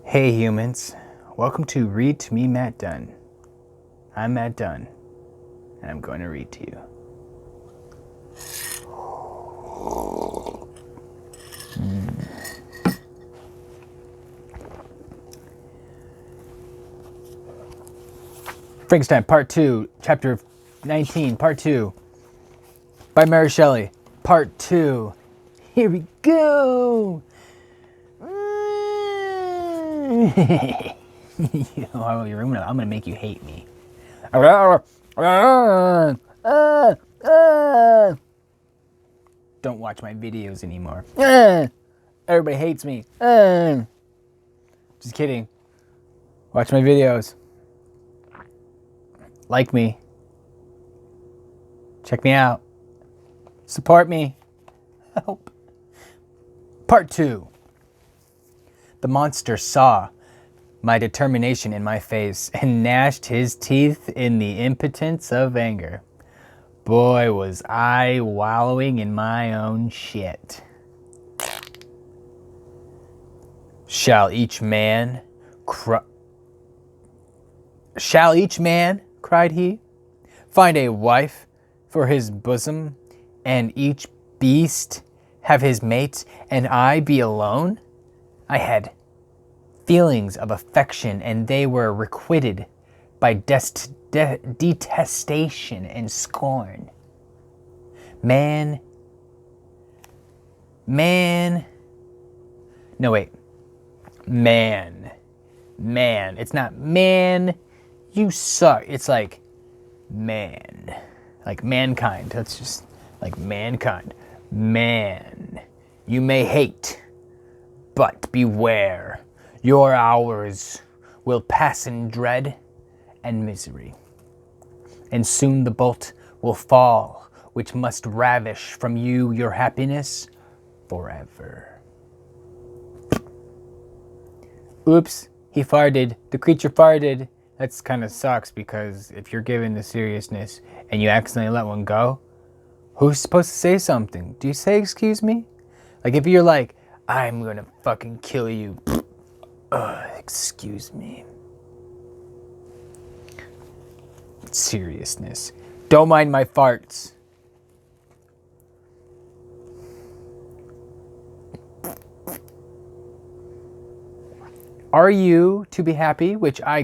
Hey humans, welcome to Read to Me, Matt Dunn. I'm Matt Dunn, and I'm going to read to you. Frankenstein, Part 2, Chapter 19, Part 2, by Mary Shelley, Part 2. Here we go! I'm gonna make you hate me. Don't watch my videos anymore. Everybody hates me. Just kidding. Watch my videos. Like me. Check me out. Support me. Help. Part 2. The monster saw my determination in my face and gnashed his teeth in the impotence of anger. Boy, was I wallowing in my own shit. Shall each man, cried he, find a wife for his bosom, and each beast have his mate, and I be alone? I had feelings of affection, and they were requited by detestation and scorn. Man. It's not man, you suck. It's like man. Like mankind. That's just like mankind. Man. You may hate, but beware. Your hours will pass in dread and misery. And soon the bolt will fall, which must ravish from you your happiness forever. Oops, he farted. The creature farted. That's kind of sucks because if you're given the seriousness and you accidentally let one go, who's supposed to say something? Do you say excuse me? Like if you're like, I'm gonna fucking kill you. Excuse me. Seriousness. Don't mind my farts. Are you to be happy while I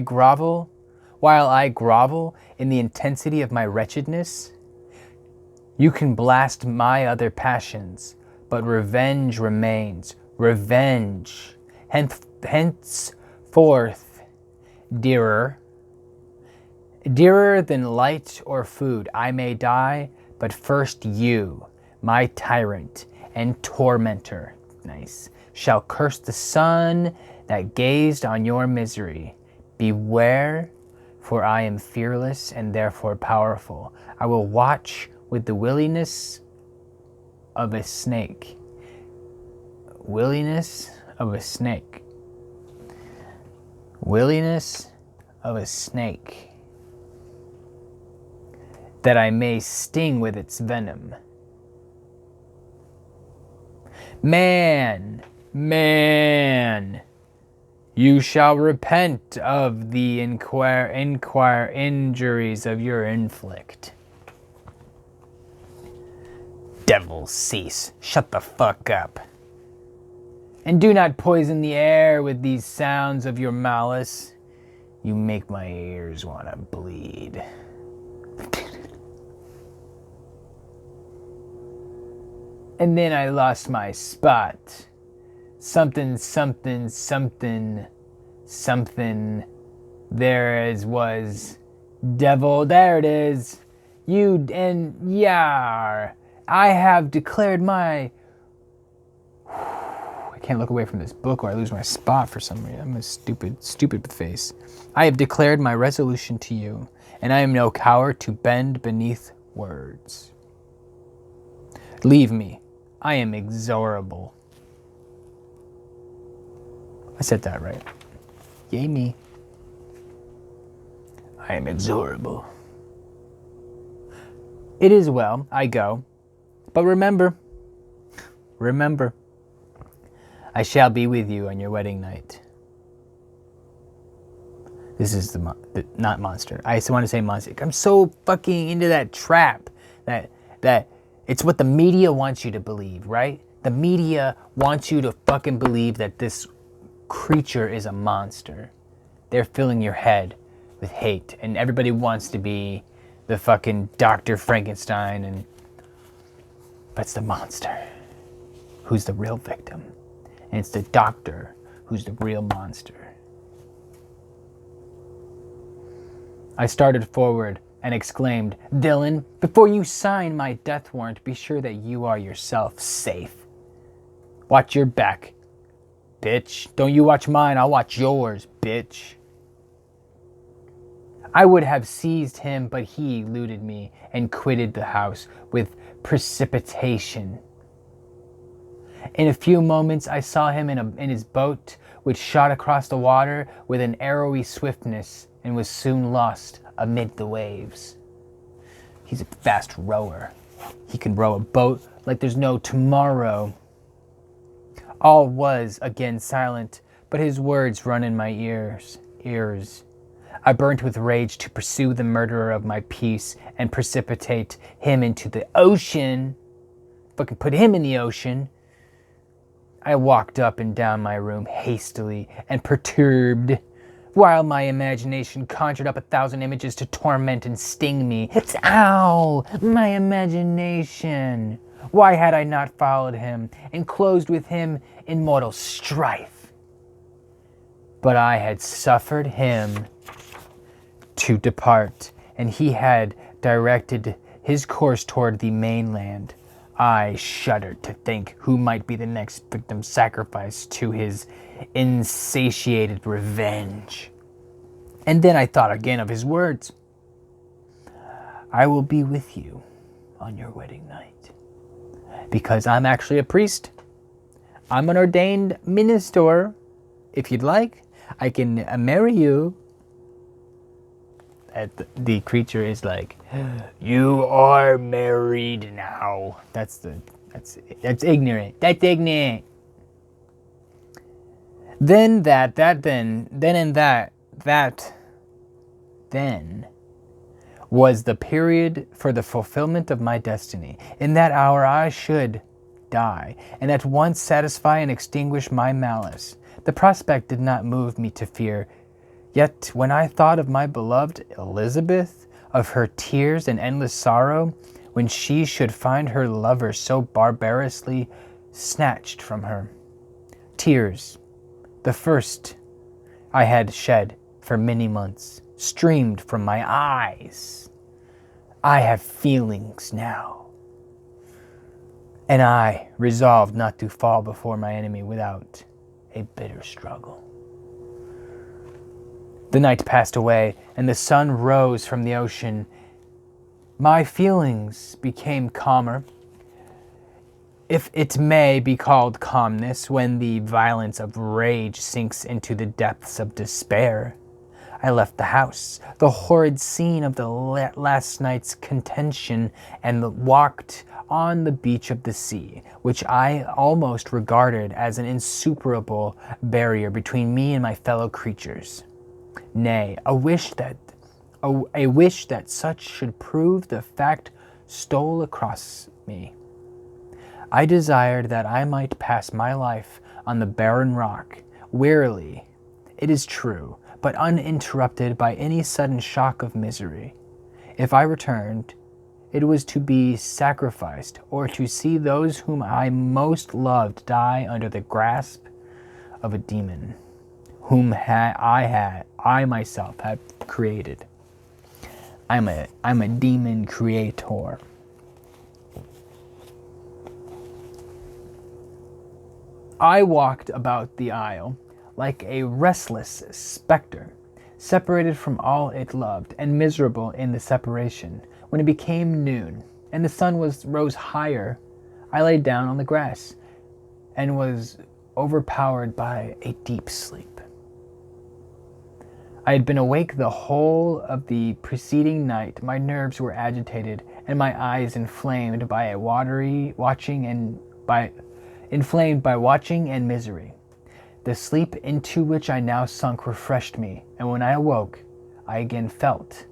grovel in the intensity of my wretchedness? You can blast my other passions, but revenge remains. Revenge. Henceforth, dearer than light or food, I may die, but first you, my tyrant and tormentor, shall curse the sun that gazed on your misery. Beware, for I am fearless and therefore powerful. I will watch with the willingness of a snake. Willingness of a snake. Willingness of a snake. That I may sting with its venom. Man, you shall repent of the injuries of your inflict. Devil, cease. Shut the fuck up. And do not poison the air with these sounds of your malice. You make my ears want to bleed. And then I lost my spot. Something. There was devil. There it is. You and yar. I have declared my. I can't look away from this book or I lose my spot for some reason. I'm a stupid face. I have declared my resolution to you, and I am no coward to bend beneath words. Leave me. I am exorable. I said that right. Yay me. I am exorable. It is well, I go. But remember, I shall be with you on your wedding night. This is not monster. I want to say monster. I'm so fucking into that trap that it's what the media wants you to believe, right? The media wants you to fucking believe that this creature is a monster. They're filling your head with hate, and everybody wants to be the fucking Dr. Frankenstein, but it's the monster who's the real victim, and it's the doctor who's the real monster. I started forward and exclaimed, "Dylan, before you sign my death warrant, be sure that you are yourself safe. Watch your back, bitch. Don't you watch mine, I'll watch yours, bitch." I would have seized him, but he eluded me and quitted the house with precipitation. In a few moments, I saw him in his boat, which shot across the water with an arrowy swiftness and was soon lost amid the waves. He's a fast rower. He can row a boat like there's no tomorrow. All was again silent, but his words run in my ears. I burnt with rage to pursue the murderer of my peace and precipitate him into the ocean. Fucking put him in the ocean. I walked up and down my room hastily and perturbed, while my imagination conjured up 1,000 images to torment and sting me. Ow! My imagination! Why had I not followed him and closed with him in mortal strife? But I had suffered him to depart, and he had directed his course toward the mainland. I shuddered to think who might be the next victim sacrificed to his insatiated revenge. And then I thought again of his words. I will be with you on your wedding night. Because I'm actually a priest. I'm an ordained minister. If you'd like, I can marry you. The creature is like, you are married now. That's ignorant. That's ignorant. Then was the period for the fulfillment of my destiny. In that hour I should die, and at once satisfy and extinguish my malice. The prospect did not move me to fear. Yet when I thought of my beloved Elizabeth, of her tears and endless sorrow, when she should find her lover so barbarously snatched from her, tears, the first I had shed for many months, streamed from my eyes. I have feelings now, and I resolved not to fall before my enemy without a bitter struggle. The night passed away, and the sun rose from the ocean. My feelings became calmer, if it may be called calmness, when the violence of rage sinks into the depths of despair. I left the house, the horrid scene of the last night's contention, and walked on the beach of the sea, which I almost regarded as an insuperable barrier between me and my fellow creatures. Nay, a wish that such should prove the fact stole across me. I desired that I might pass my life on the barren rock, wearily, it is true, but uninterrupted by any sudden shock of misery. If I returned, it was to be sacrificed, or to see those whom I most loved die under the grasp of a demon, whom I myself had created. I'm a demon creator. I walked about the isle like a restless spectre, separated from all it loved, and miserable in the separation. When it became noon, and the sun rose higher, I lay down on the grass, and was overpowered by a deep sleep. I had been awake the whole of the preceding night. My nerves were agitated, and my eyes inflamed by watching and misery. The sleep into which I now sunk refreshed me, and when I awoke, I again felt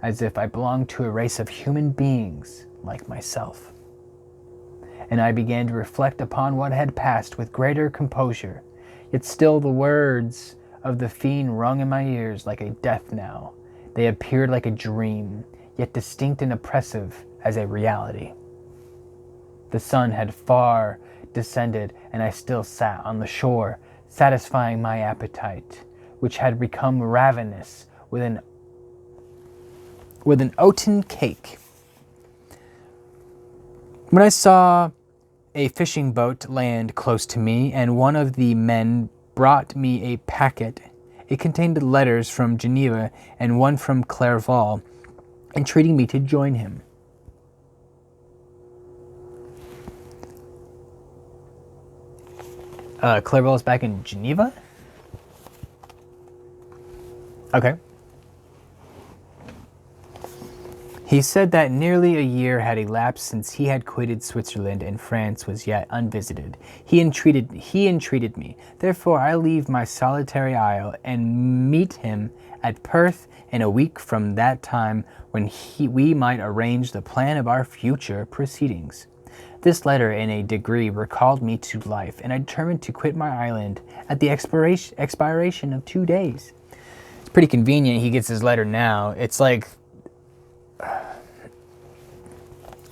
as if I belonged to a race of human beings like myself. And I began to reflect upon what had passed with greater composure, yet still the words of the fiend rung in my ears like a death knell. They appeared like a dream, yet distinct and oppressive as a reality. The sun had far descended, and I still sat on the shore, satisfying my appetite, which had become ravenous, with an oaten cake. When I saw a fishing boat land close to me, and one of the men brought me a packet. It contained letters from Geneva and one from Clerval, entreating me to join him. Clerval is back in Geneva? Okay. He said that nearly a year had elapsed since he had quitted Switzerland and France was yet unvisited. He entreated me. Therefore I leave my solitary isle and meet him at Perth in a week from that time, when we might arrange the plan of our future proceedings. This letter in a degree recalled me to life, and I determined to quit my island at the expiration of 2 days. It's pretty convenient he gets his letter now. It's like,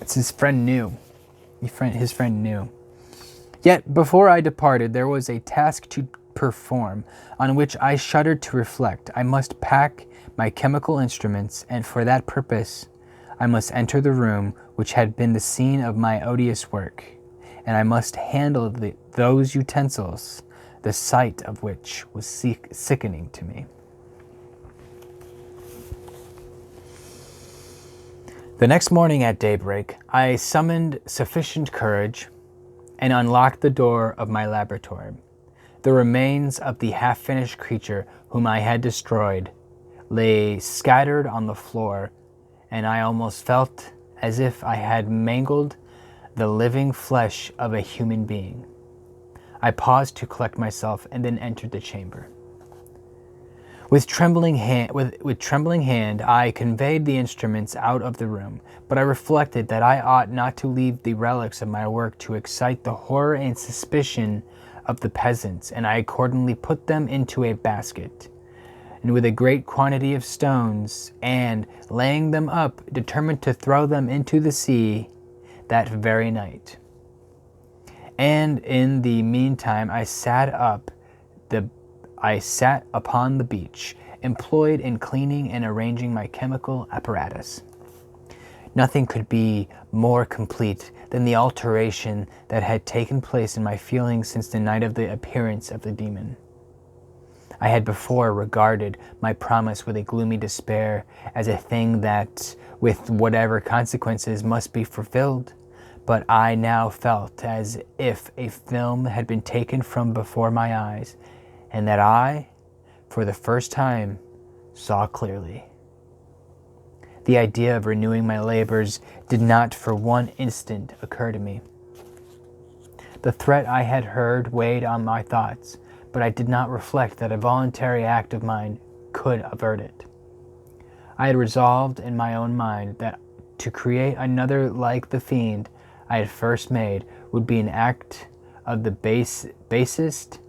it's his friend knew. His friend knew. Yet before I departed, there was a task to perform, on which I shuddered to reflect. I must pack my chemical instruments, and for that purpose I must enter the room which had been the scene of my odious work, and I must handle those utensils, the sight of which was sickening to me. The next morning at daybreak, I summoned sufficient courage and unlocked the door of my laboratory. The remains of the half-finished creature whom I had destroyed lay scattered on the floor, and I almost felt as if I had mangled the living flesh of a human being. I paused to collect myself and then entered the chamber. With trembling hand, I conveyed the instruments out of the room, but I reflected that I ought not to leave the relics of my work to excite the horror and suspicion of the peasants, and I accordingly put them into a basket, and with a great quantity of stones, and laying them up, determined to throw them into the sea that very night. And in the meantime I sat upon the beach, employed in cleaning and arranging my chemical apparatus. Nothing could be more complete than the alteration that had taken place in my feelings since the night of the appearance of the demon. I had before regarded my promise with a gloomy despair, as a thing that, with whatever consequences, must be fulfilled, but I now felt as if a film had been taken from before my eyes, and that I, for the first time, saw clearly. The idea of renewing my labors did not for one instant occur to me. The threat I had heard weighed on my thoughts, but I did not reflect that a voluntary act of mine could avert it. I had resolved in my own mind that to create another like the fiend I had first made would be an act of the basest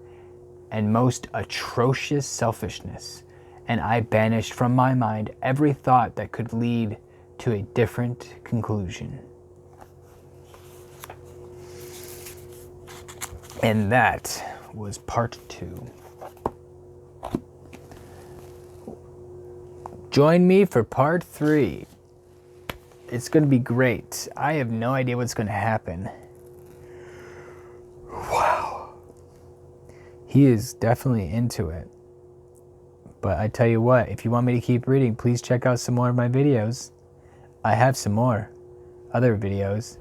and most atrocious selfishness, and I banished from my mind every thought that could lead to a different conclusion. And that was part 2. Join me for part 3. It's going to be great. I have no idea what's going to happen. Wow. He is definitely into it. But I tell you what, if you want me to keep reading, please check out some more of my videos. I have some more other videos.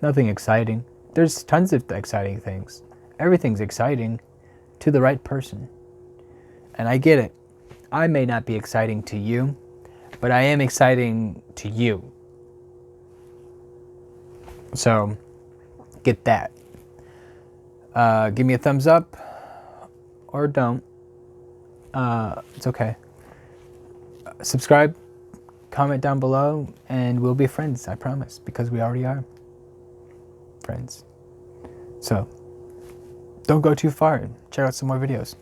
Nothing exciting. There's tons of exciting things. Everything's exciting to the right person. And I get it. I may not be exciting to you, but I am exciting to you. So, get that. Give me a thumbs up. or don't. It's okay. Subscribe, comment down below, and we'll be friends, I promise, because we already are friends. So, don't go too far. Check out some more videos.